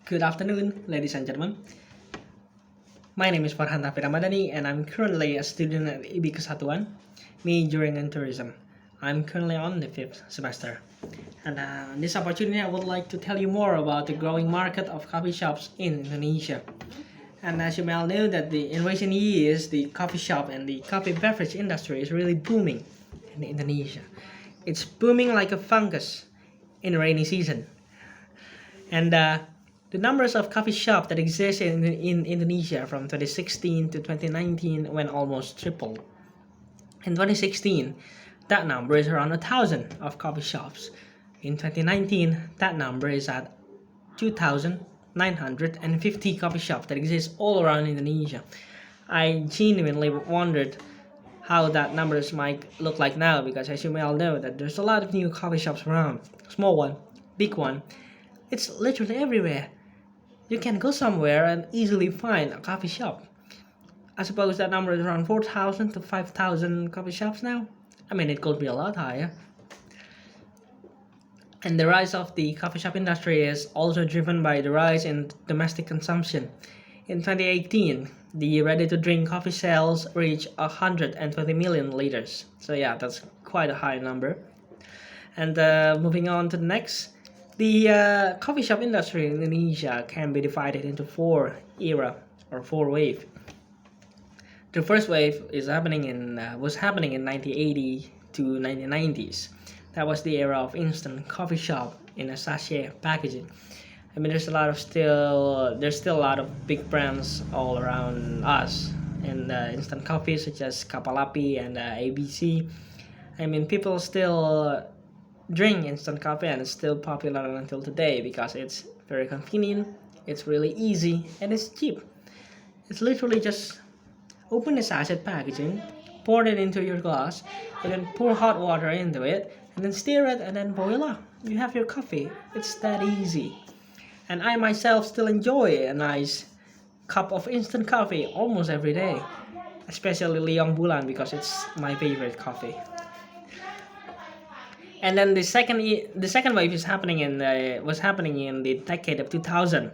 Good afternoon, ladies and gentlemen. My name is Farhan Ramadhani, and I'm currently a student at IBI Kesatuan, majoring in tourism. I'm currently on the 5th semester. And in this opportunity, I would like to tell you more about the growing market of coffee shops in Indonesia. And as you may all know, that in recent years, the coffee shop and the coffee beverage industry is really booming in Indonesia. It's booming like a fungus in the rainy season. And the numbers of coffee shops that exist in Indonesia from 2016 to 2019 went almost triple. In 2016, that number is around 1,000 of coffee shops. In 2019, that number is at 2,950 coffee shops that exist all around Indonesia. I genuinely wondered how that numbers might look like now, because as you may all know that there's a lot of new coffee shops around. Small one, big one. It's literally everywhere. You can go somewhere and easily find a coffee shop. I suppose that number is around 4,000 to 5,000 coffee shops now. I mean, it could be a lot higher. And the rise of the coffee shop industry is also driven by the rise in domestic consumption. In 2018, the ready-to-drink coffee sales reached 120 million liters. So yeah, that's quite a high number. And moving on to the next. The coffee shop industry in Indonesia can be divided into four waves. The first wave was happening in 1980 to 1990s. That was the era of instant coffee shop in a sachet packaging. I mean, there's still a lot of big brands all around us in instant coffee, such as Kapalapi and ABC. I mean, people still drink instant coffee, and it's still popular until today because it's very convenient, it's really easy, and it's cheap. It's literally just open the sachet packaging, pour it into your glass, and then pour hot water into it, and then stir it, and then voila, you have your coffee. It's that easy. And I myself still enjoy a nice cup of instant coffee almost every day, especially Liang Bulan, because it's my favorite coffee. And then the second wave was happening in the decade of 2000,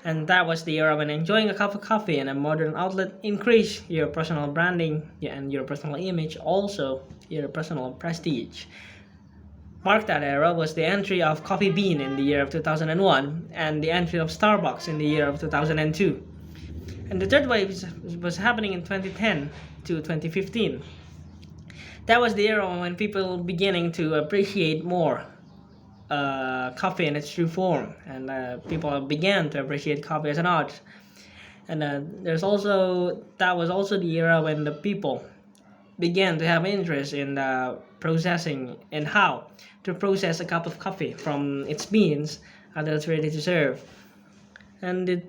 and that was the era when enjoying a cup of coffee in a modern outlet increased your personal branding and your personal image, also your personal prestige. Mark that era was the entry of Coffee Bean in the year of 2001 and the entry of Starbucks in the year of 2002. And the third wave was happening in 2010 to 2015. That was the era when people beginning to appreciate more coffee in its true form, and people began to appreciate coffee as an art. And that was also the era when the people began to have interest in processing and how to process a cup of coffee from its beans until it's ready to serve. And the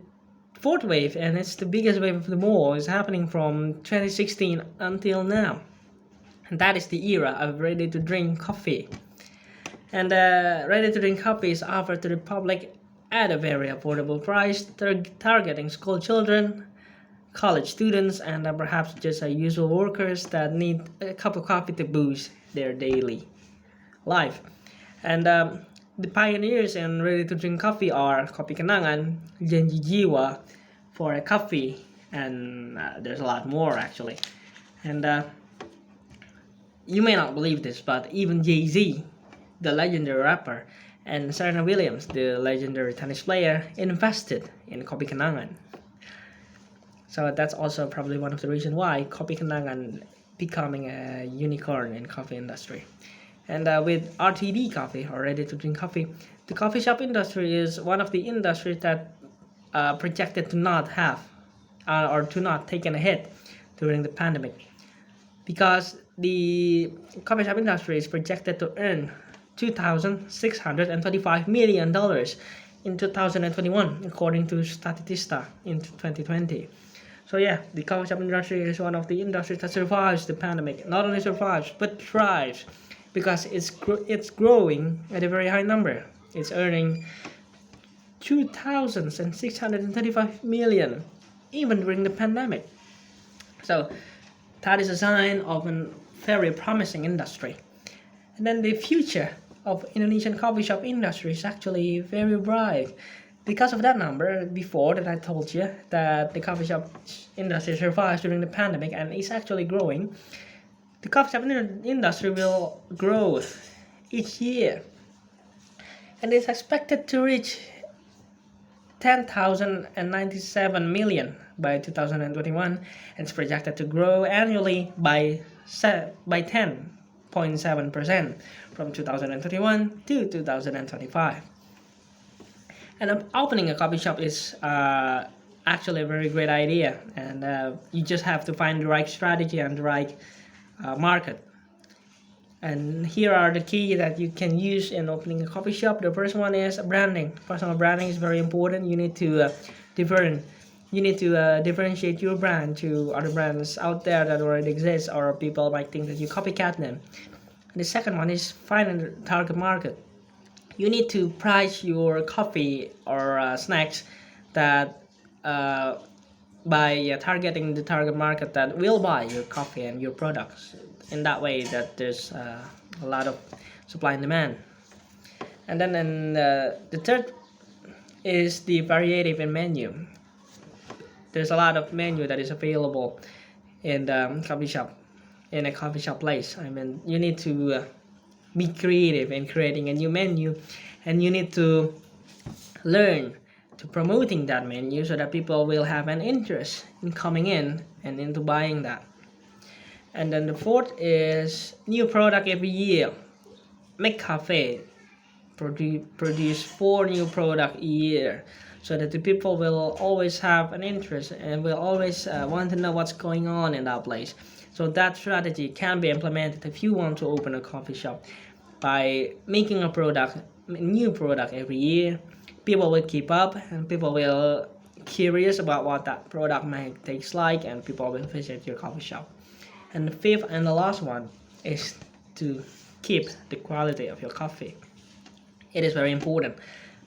fourth wave, and it's the biggest wave of them all, is happening from 2016 until now. And that is the era of ready-to-drink coffee. And ready-to-drink coffee is offered to the public at a very affordable price, targeting school children, college students, and perhaps just usual workers that need a cup of coffee to boost their daily life. And the pioneers in ready-to-drink coffee are Kopi Kenangan, Janji Jiwa, For a Coffee, and there's a lot more actually. And you may not believe this, but even Jay-Z, the legendary rapper, and Serena Williams, the legendary tennis player, invested in Kopi Kenangan. So that's also probably one of the reasons why Kopi Kenangan becoming a unicorn in coffee industry. And with RTD coffee, or ready-to-drink coffee, the coffee shop industry is one of the industries that projected to not have or to not taken a hit during the pandemic, because the coffee shop industry is projected to earn $2,625 million in 2021, according to Statista in 2020. So yeah, the coffee shop industry is one of the industries that survives the pandemic. Not only survives, but thrives, because it's growing at a very high number. It's earning $2,635 million even during the pandemic. So that is a sign of a very promising industry. And then the future of Indonesian coffee shop industry is actually very bright. Because of that number before that I told you that the coffee shop industry survives during the pandemic and is actually growing, the coffee shop industry will grow each year and is expected to reach 10,097 million by 2021 and it's projected to grow annually by 10.7% from 2021 to 2025. And opening a coffee shop is actually a very great idea, and you just have to find the right strategy and the right market. And here are the key that you can use in opening a coffee shop. The first one is branding. Personal branding is very important. You need to differentiate your brand to other brands out there that already exist, or people might think that you copycat them. And the second one is find a target market. You need to price your coffee or snacks that by targeting the target market that will buy your coffee and your products. In that way, that there's a lot of supply and demand. And then the third is the variety in menu. There's a lot of menu that is available in the coffee shop, in a coffee shop place. I mean, you need to be creative in creating a new menu, and you need to learn to promoting that menu so that people will have an interest in coming in and into buying that. And then the fourth is new product every year. Make cafe produce 4 new product a year so that the people will always have an interest and will always want to know what's going on in that place. So that strategy can be implemented if you want to open a coffee shop by making a new product every year. People will keep up and people will curious about what that product might taste like, and people will visit your coffee shop. And the fifth and the last one is to keep the quality of your coffee. It is very important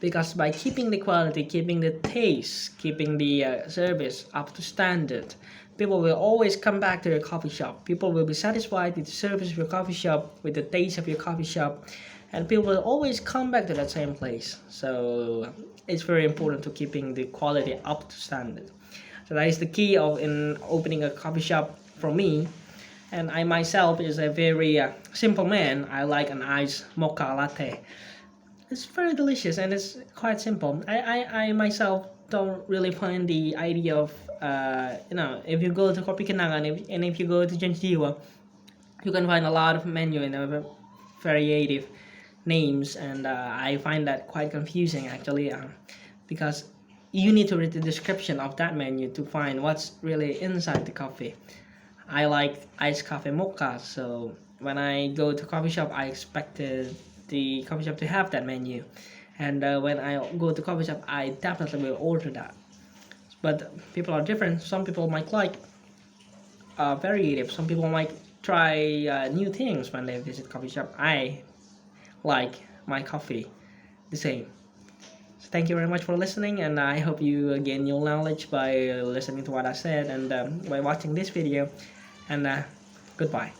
because by keeping the quality, keeping the taste, keeping the service up to standard, people will always come back to your coffee shop. People will be satisfied with the service of your coffee shop, with the taste of your coffee shop, and people will always come back to that same place. So it's very important to keeping the quality up to standard. So that is the key of in opening a coffee shop for me. And I myself is a very simple man. I like an iced mocha latte. It's very delicious and it's quite simple. I myself don't really find the idea of if you go to Kopi Kenangan and if you go to Janjiwa, you can find a lot of menu and variative names, and I find that quite confusing actually, because you need to read the description of that menu to find what's really inside the coffee. I like iced coffee mocha, so when I go to coffee shop, I expected the coffee shop to have that menu, and when I go to coffee shop, I definitely will order that. But people are different. Some people might like variative. Some people might try new things when they visit coffee shop. I like my coffee the same. So thank you very much for listening, and I hope you gain your knowledge by listening to what I said and by watching this video. And goodbye.